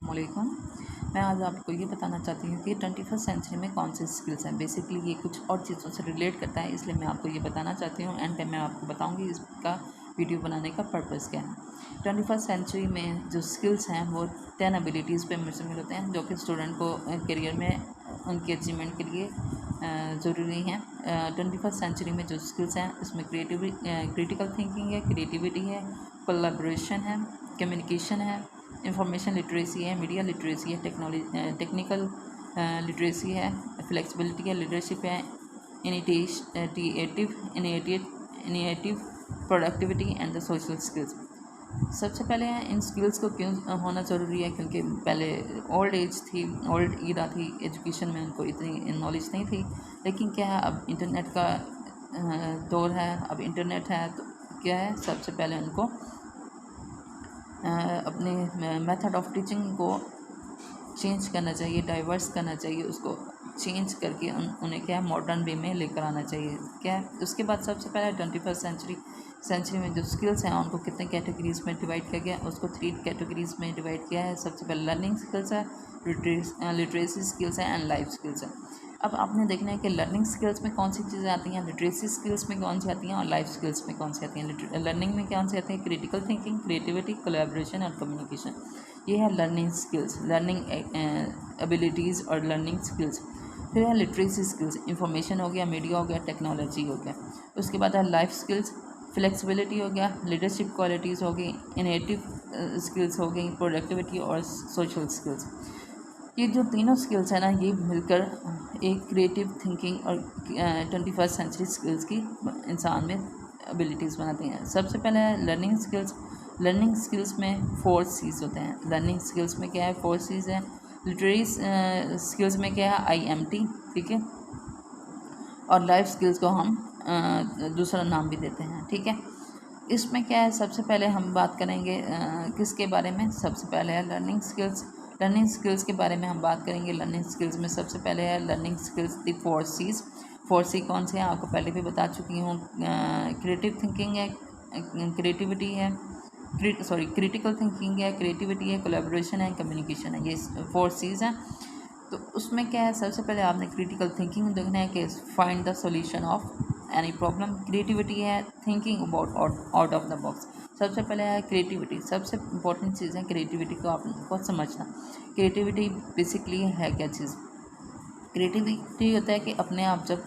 वालेकुम। मैं आज आपको ये बताना चाहती हूँ कि 21st सेंचुरी में कौन से स्किल्स हैं। बेसिकली ये कुछ और चीज़ों से रिलेट करता है, इसलिए मैं आपको ये बताना चाहती हूँ। एंड टाइम मैं आपको बताऊँगी इसका वीडियो बनाने का पर्पज़ क्या है। 21st सेंचुरी में जो स्किल्स हैं वो 10 एबिलिटीज़ पे मुश्तमिल होते हैं, जो कि स्टूडेंट को करियर में उनके अचीवमेंट के लिए ज़रूरी हैं। 21st सेंचुरी में जो स्किल्स हैं इसमें क्रिटिकल थिंकिंग है, क्रिएटिविटी है, कोलैबोरेशन है, कम्युनिकेशन है, इंफॉर्मेशन लिटरेसी है, मीडिया लिटरेसी है, टेक्निकल लिटरेसी है, फ्लेक्सिबिलिटी है, लीडरशिप है, initiative productivity and the social skills. सबसे पहले इन स्किल्स को क्यों होना ज़रूरी है, क्योंकि पहले ओल्ड ईरा थी, एजुकेशन में उनको इतनी नॉलेज नहीं थी। लेकिन क्या है, अब इंटरनेट का दौर है, अब इंटरनेट है, तो क्या है, सबसे पहले उनको अपने मेथड ऑफ टीचिंग को चेंज करना चाहिए, डाइवर्स करना चाहिए, उसको चेंज करके उन्हें क्या है मॉडर्न वे में लेकर आना चाहिए। क्या है उसके बाद सबसे पहले 21st सेंचुरी में जो स्किल्स हैं उनको कितने कैटेगरीज में डिवाइड किया गया, उसको 3 कैटेगरीज में डिवाइड किया है। सबसे पहले लर्निंग स्किल्स है, लिटरेसी स्किल्स है एंड लाइफ स्किल्स है। अब आपने देखना है कि लर्निंग स्किल्स में कौन सी चीज़ें आती हैं, लिटरेसी स्किल्स में कौन सी आती हैं और लाइफ स्किल्स में कौन सी आती हैं। लर्निंग में कौन सी आती है, क्रिटिकल थिंकिंग, क्रिएटिविटी, कोलैबोरेशन और कम्युनिकेशन। ये है लर्निंग स्किल्स, लर्निंग एबिलिटीज़ और लर्निंग स्किल्स। फिर है लिटरेसी स्किल्स, इंफॉर्मेशन हो गया, मीडिया हो गया, टेक्नोलॉजी हो गया। उसके बाद है लाइफ स्किल्स, फ्लेक्सिबिलिटी हो गया, लीडरशिप क्वालिटीज़ हो गई, इनोवेटिव स्किल्स हो गई, प्रोडक्टिविटी और सोशल स्किल्स। ये जो तीनों स्किल्स हैं ना, ये मिलकर एक क्रिएटिव थिंकिंग और 21st सेंचुरी स्किल्स की इंसान में एबिलिटीज़ बनाती हैं। सबसे पहले है लर्निंग स्किल्स। लर्निंग स्किल्स में 4 C's होते हैं। लर्निंग स्किल्स में क्या है, 4 C's हैं। लिटरेरी स्किल्स में क्या है, IMT, ठीक है। और लाइफ स्किल्स को हम दूसरा नाम भी देते हैं, ठीक है। इसमें क्या है, सबसे पहले हम बात करेंगे किसके बारे में। सबसे पहले है लर्निंग स्किल्स। लर्निंग स्किल्स के बारे में हम बात करेंगे। लर्निंग स्किल्स में सबसे पहले है लर्निंग स्किल्स दी 4 C's। 4 C कौन से हैं आपको पहले भी बता चुकी हूँ। क्रिएटिव थिंकिंग है, क्रिएटिविटी है, क्रिटिकल थिंकिंग है, क्रिएटिविटी है, कोलैबोरेशन है, कम्युनिकेशन है। ये 4 C's हैं। तो उसमें क्या है, सबसे पहले आपने क्रिटिकल थिंकिंग देखना है कि find the solution of any problem. Creativity है thinking about out of the box. सबसे पहले है क्रिएटिविटी, सबसे इंपॉर्टेंट चीज़ है क्रिएटिविटी को आपको समझना। क्रिएटिविटी बेसिकली है क्या चीज़, क्रिएटिविटी होता है कि अपने आप जब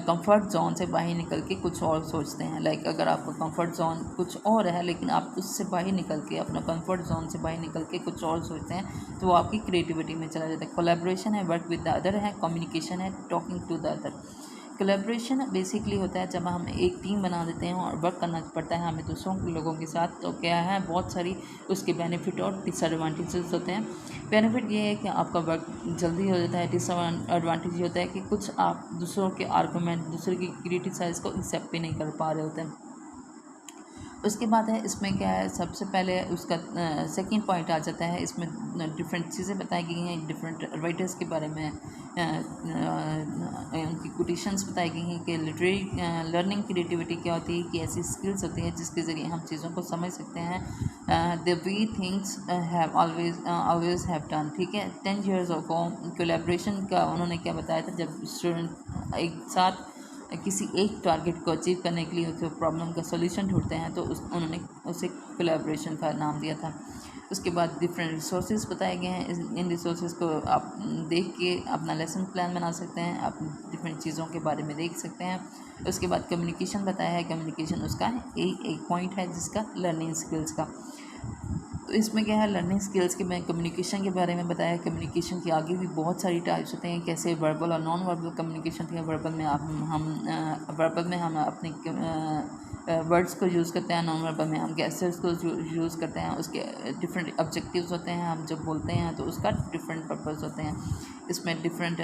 कंफर्ट जोन से बाहर निकल के कुछ और सोचते हैं। लाइक अगर आपका कंफर्ट जोन कुछ और है लेकिन आप उससे बाहर निकल के, अपना कंफर्ट जोन से बाहर निकल के कुछ और सोचते हैं, तो वो आपकी क्रिएटिविटी में चला जाता है। कोलैबोरेशन है, वर्क विद द अदर है, कम्युनिकेशन है, talking to the other. Collaboration basically होता है जब हम एक टीम बना देते हैं और वर्क करना पड़ता है हमें दूसरों लोगों के साथ, तो क्या है बहुत सारी उसके बेनिफिट और डिसएडवांटेजेस होते हैं। बेनिफिट ये है कि आपका वर्क जल्दी हो जाता है। डिसएडवांटेज ये होता है कि कुछ आप दूसरों के आर्गूमेंट, दूसरे की क्रिटिसाइज़ को एक्सेप्ट भी नहीं कर पा रहे होते हैं। उसके बाद है इसमें क्या है, सबसे पहले उसका सेकंड पॉइंट आ जाता है। इसमें डिफरेंट चीज़ें बताई गई हैं, डिफरेंट राइटर्स के बारे में उनकी कोटेशंस बताई गई हैं कि लिटरेरी लर्निंग क्रिएटिविटी क्या होती है, कि ऐसी स्किल्स होती है जिसके ज़रिए हम चीज़ों को समझ सकते हैं। The way things have always have done, ठीक है। 10 years ago कोलैबोरेशन का उन्होंने क्या बताया था, जब स्टूडेंट एक साथ किसी एक टारगेट को अचीव करने के लिए जो प्रॉब्लम का सॉल्यूशन ढूंढते हैं, तो उन्होंने उसे कोलैबोरेशन का नाम दिया था। उसके बाद डिफरेंट रिसोर्सेज बताए गए हैं। इन रिसोर्सेज को आप देख के अपना लेसन प्लान बना सकते हैं, आप डिफरेंट चीज़ों के बारे में देख सकते हैं। उसके बाद कम्युनिकेशन बताया है, कम्युनिकेशन उसका एक पॉइंट है जिसका लर्निंग स्किल्स का। तो इसमें क्या है, लर्निंग स्किल्स के मैं कम्युनिकेशन के बारे में बताया। कम्युनिकेशन की आगे भी बहुत सारी टाइप्स होते हैं, कैसे वर्बल और नॉन वर्बल कम्युनिकेशन थी। वर्बल में हम अपने वर्ड्स को यूज़ करते हैं, नॉन वर्बल में हम गेस्चर्स को यूज़ करते हैं। उसके डिफरेंट ऑब्जेक्टिव्स होते हैं, हम जब बोलते हैं तो उसका डिफरेंट पर्पस होते हैं। इसमें डिफरेंट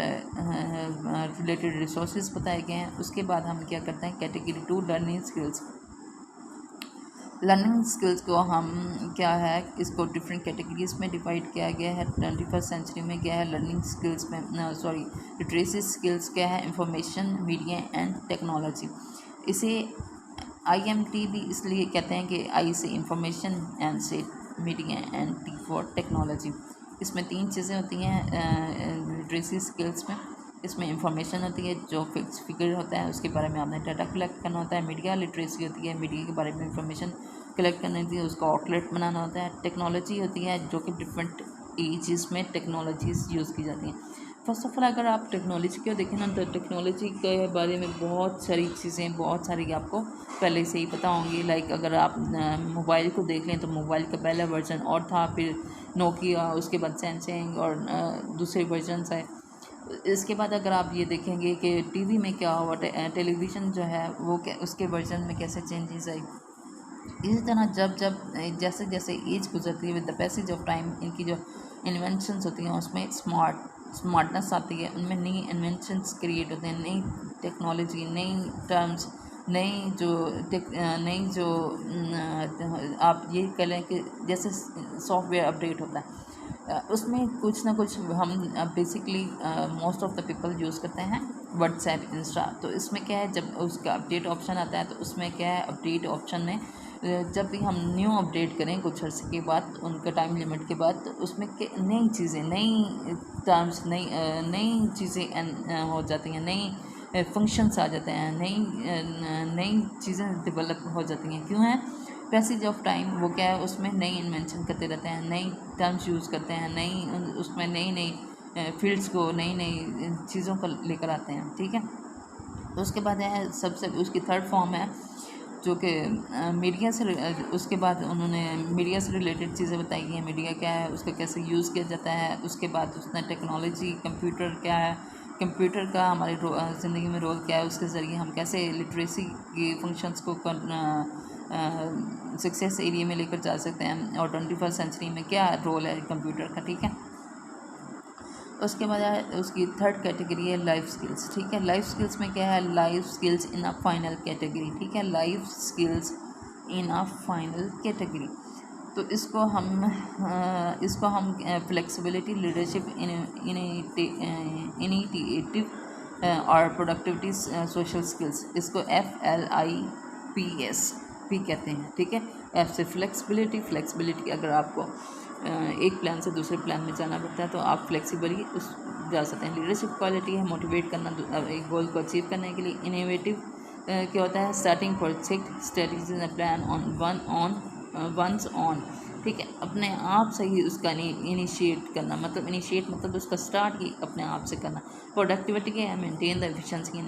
रिलेटेड रिसोर्सेज बताए गए हैं। उसके बाद हम क्या करते हैं, category 2 learning skills. Learning skills को हम क्या है, इसको डिफरेंट कैटेगरीज में डिवाइड किया गया है। 21st सेंचुरी में क्या है, लर्निंग स्किल्स में लिटरेसी स्किल्स क्या है, इंफॉर्मेशन, मीडिया एंड टेक्नोलॉजी। इसे IMT भी इसलिए कहते हैं कि I से इंफॉर्मेशन, एन से media and T for technology. इसमें 3 चीज़ें होती हैं लिटरेसी स्किल्स में। इसमें इंफॉर्मेशन होती है, जो फिक्स फिगर होता है उसके बारे में आपने डाटा कलेक्ट करना होता है। मीडिया लिटरेसी होती है, मीडिया के बारे में इंफॉर्मेशन कलेक्ट करनी होती है, उसका आउटलेट बनाना होता है। टेक्नोलॉजी होती है, जो कि डिफरेंट एजेस में टेक्नोलॉजीज़ यूज़ की जाती हैं। फर्स्ट ऑफ ऑल अगर आप टेक्नोलॉजी को देखें ना, तो टेक्नोलॉजी के बारे में बहुत सारी चीज़ें, बहुत सारी आपको पहले से ही पता होंगी। लाइक अगर आप मोबाइल को देख लें तो मोबाइल का पहला वर्जन और था, फिर नोकिया, उसके बाद सैमसंग और दूसरे वर्जन्स आए। इसके बाद अगर आप ये देखेंगे कि टीवी में क्या हुआ, टेलीविज़न जो है वो उसके वर्जन में कैसे चेंजेस आई। इसी तरह जब जब जैसे जैसे एज गुजरती है, with the passage of time इनकी जो इन्वेंशंस होती हैं उसमें स्मार्टनेस आती है, उनमें नई इन्वेंशंस क्रिएट होते हैं, नई टेक्नोलॉजी, नई टर्म्स, नई जो आप ये कह लें कि जैसे सॉफ्टवेयर अपडेट होता है, उसमें कुछ ना कुछ हम basically most of the people use करते हैं व्हाट्सएप, इंस्टा। तो इसमें क्या है, जब उसका अपडेट ऑप्शन आता है तो उसमें क्या है, अपडेट ऑप्शन में जब भी हम न्यू अपडेट करें कुछ अर्से के बाद, उनका टाइम लिमिट के बाद, तो उसमें नई चीज़ें, नई टर्म्स, नई चीज़ें हो जाती हैं, नई फंक्शंस आ जाते हैं, नई चीज़ें डेवलप हो जाती हैं। क्यों है? पैसेज ऑफ टाइम वो क्या है, उसमें नई इन्वेंशन करते रहते हैं, नई टर्म्स यूज़ करते हैं, उसमें नई नई फील्ड्स को, नई नई चीज़ों को लेकर आते हैं। ठीक है, तो उसके बाद है सबसे उसकी थर्ड फॉर्म है जो कि मीडिया से, उसके बाद उन्होंने मीडिया से रिलेटेड चीज़ें बताई हैं। मीडिया क्या है, उसका कैसे यूज़ किया जाता है। उसके बाद उसने टेक्नोलॉजी, कंप्यूटर क्या है, कंप्यूटर का हमारी ज़िंदगी में रोल क्या है, उसके ज़रिए हम कैसे लिटरेसी की फंक्शंस को सक्सेस एरिया में लेकर जा सकते हैं, और 21st सेंचुरी में क्या रोल है कंप्यूटर का। ठीक है, उसके बाद है उसकी थर्ड कैटेगरी है लाइफ स्किल्स। ठीक है, लाइफ स्किल्स में क्या है, life skills in a final category. ठीक है, life skills in a final category. तो इसको हम फ्लेक्सिबिलिटी, लीडरशिप, इनिशिएटिव और प्रोडक्टिविटी, सोशल स्किल्स, इसको FLIPS भी कहते हैं। ठीक है, F से फ्लेक्सिबिलिटी अगर आपको एक प्लान से दूसरे प्लान में जाना पड़ता है तो आप फ्लेक्सिबली उस जा सकते हैं। लीडरशिप क्वालिटी है मोटिवेट करना एक गोल को अचीव करने के लिए। इनोवेटिव क्या होता है, starting project strategies and plan once on. ठीक है, अपने आप से ही उसका इनिशिएट करना, मतलब इनिशिएट मतलब उसका स्टार्ट ही अपने आप से करना। प्रोडक्टिविटी क्या है, maintain the efficiency in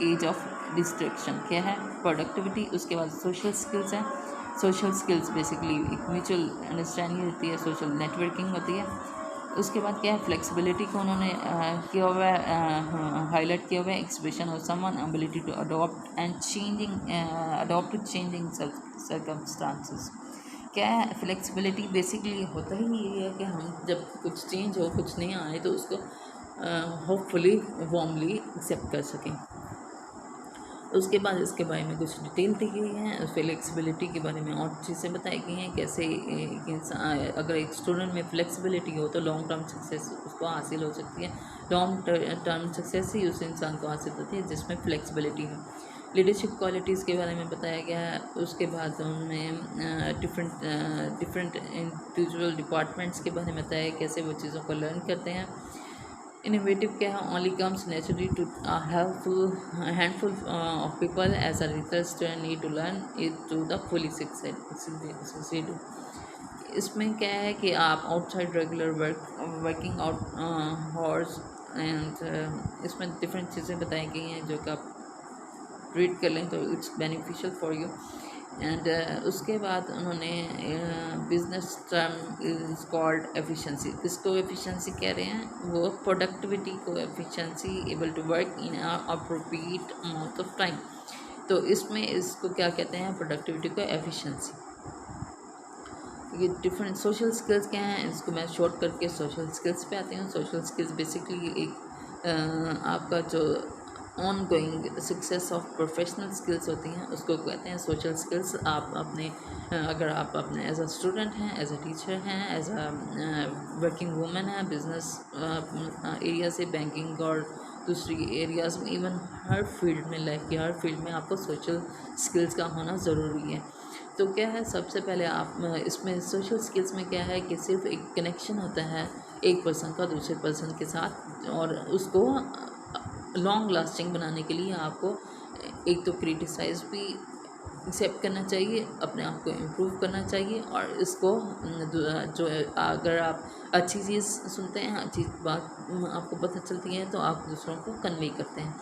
age of distraction. क्या है प्रोडक्टिविटी। उसके बाद सोशल स्किल्स है। सोशल स्किल्स बेसिकली एक म्यूचुअल अंडरस्टैंडिंग होती है, सोशल नेटवर्किंग होती है। उसके बाद क्या है, फ्लेक्सिबिलिटी को उन्होंने किया हुआ है, हाईलाइट किया हुआ है, expression of someone ability to adopt to changing circumstances. क्या है फ्लेक्सिबिलिटी, बेसिकली होता ही ये है कि हम जब कुछ चेंज हो, कुछ नहीं आए, तो उसको होपफुली वार्मली एक्सेप्ट कर सकें। उसके बाद इसके बारे में कुछ डिटेल दी गई है। फ्लेक्सिबिलिटी के बारे में और चीज़ें बताई गई हैं, कैसे अगर एक स्टूडेंट में फ्लेक्सिबिलिटी हो तो लॉन्ग टर्म सक्सेस उसको हासिल हो सकती है। लॉन्ग टर्म सक्सेस ही उस इंसान को हासिल होती है जिसमें फ्लेक्सिबिलिटी हो। लीडरशिप क्वालिटीज़ के बारे में बताया गया है। उसके बाद उनमें डिफरेंट इंडिविजुअल डिपार्टमेंट्स के बारे में बताया कैसे वो चीज़ों को लर्न करते हैं। इनोवेटिव क्या है, only comes naturally to handful of people as a research need to learn it to the fully succeed. इसमें क्या है कि आप outside regular working out hours and इसमें डिफरेंट चीज़ें बताई गई हैं जो कि आप रीड कर लें तो it's beneficial for you. And उसके बाद उन्होंने business term is called efficiency. किसको एफिशिएंसी कह रहे हैं, वो प्रोडक्टिविटी को efficiency, able to work in appropriate amount of time. तो इसमें इसको क्या कहते हैं, प्रोडक्टिविटी को एफिशिएंसी। ये डिफरेंट सोशल स्किल्स क्या हैं, इसको मैं शॉर्ट करके सोशल स्किल्स पे आती हूँ। सोशल स्किल्स बेसिकली एक आपका जो on going success of professional skills होती हैं उसको कहते हैं सोशल स्किल्स। आप अपने अगर आप अपने एज अ स्टूडेंट हैं, एज अ टीचर हैं, एज अ वर्किंग वूमेन है, बिजनेस एरिया से बैंकिंग और दूसरी एरियाज़ में, इवन हर फील्ड में, लाइफ की हर फील्ड में आपको सोशल स्किल्स का होना ज़रूरी है। तो क्या है, सबसे पहले आप इसमें सोशल स्किल्स में क्या है कि सिर्फ एक कनेक्शन होता है एक पर्सन का दूसरे पर्सन के साथ, और उसको लॉन्ग लास्टिंग बनाने के लिए आपको एक तो क्रिटिसाइज़ भी एक्सेप्ट करना चाहिए, अपने आप को इम्प्रूव करना चाहिए, और इसको जो अगर आप अच्छी चीज़ सुनते हैं, अच्छी बात आपको पता चलती है, तो आप दूसरों को कन्वे करते हैं।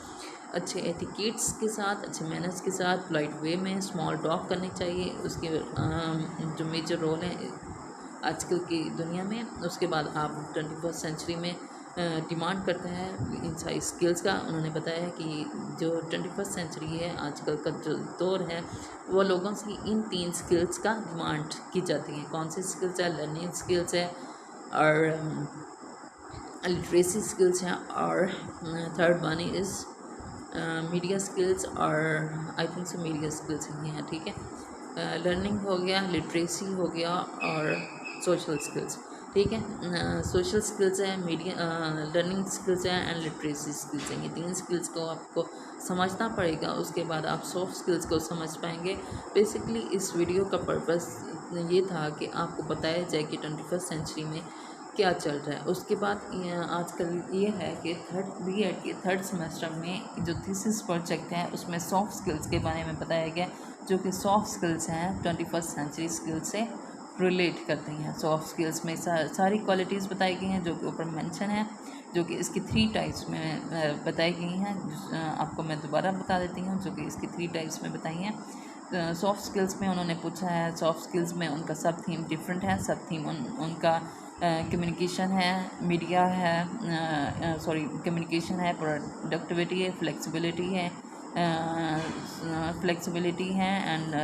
अच्छे एटिकेट्स के साथ, अच्छे मैनर्स के साथ, पोलाइट वे में स्मॉल टॉक करनी चाहिए। उसके जो मेजर रोल है आजकल की दुनिया में। उसके बाद आप 21st सेंचुरी में डिमांड करता है इन सारी स्किल्स का। उन्होंने बताया है कि जो 21st सेंचुरी है, आजकल का जो दौर है, वो लोगों से इन 3 स्किल्स का डिमांड की जाती है। कौन सी स्किल्स है? लर्निंग स्किल्स है, और लिटरेसी स्किल्स हैं, और third one is media skills, और I think so media skills ही हैं, ठीक है। लर्निंग हो गया, लिटरेसी हो गया, और सोशल स्किल्स, ठीक है। सोशल स्किल्स है, मीडिया लर्निंग स्किल्स है, एंड लिटरेसी स्किल्स हैं। ये 3 स्किल्स को आपको समझना पड़ेगा, उसके बाद आप सॉफ्ट स्किल्स को समझ पाएंगे। बेसिकली इस वीडियो का पर्पस ये था कि आपको बताया जाए कि 21st सेंचुरी में क्या चल रहा है। उसके बाद आजकल ये है कि BEd के 3rd सेमेस्टर में जो थीसिस प्रोजेक्ट है, उसमें सॉफ्ट स्किल्स के बारे में बताया गया, जो कि सॉफ्ट स्किल्स हैं 21st सेंचुरी स्किल्स से रिलेट करती हैं। सॉफ्ट स्किल्स में सारी क्वालिटीज़ बताई गई हैं जो कि ऊपर मेंशन है, जो कि इसकी 3 टाइप्स में बताई गई हैं। आपको मैं दोबारा बता देती हूँ, जो कि इसकी 3 टाइप्स में बताई हैं। सॉफ्ट स्किल्स में उन्होंने पूछा है, सॉफ्ट स्किल्स में उनका सब थीम डिफरेंट है। सब थीम उनका कम्युनिकेशन है, मीडिया है, कम्युनिकेशन है, प्रोडक्टिविटी है, फ्लेक्सिबिलिटी है, एंड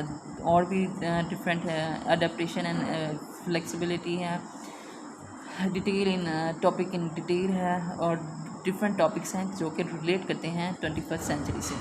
और भी डिफरेंट है, अडेप्टेशन एंड फ्लेक्सिबिलिटी है, detail in topic in detail है, और डिफरेंट टॉपिक्स हैं जो कि रिलेट करते हैं 21st सेंचुरी से।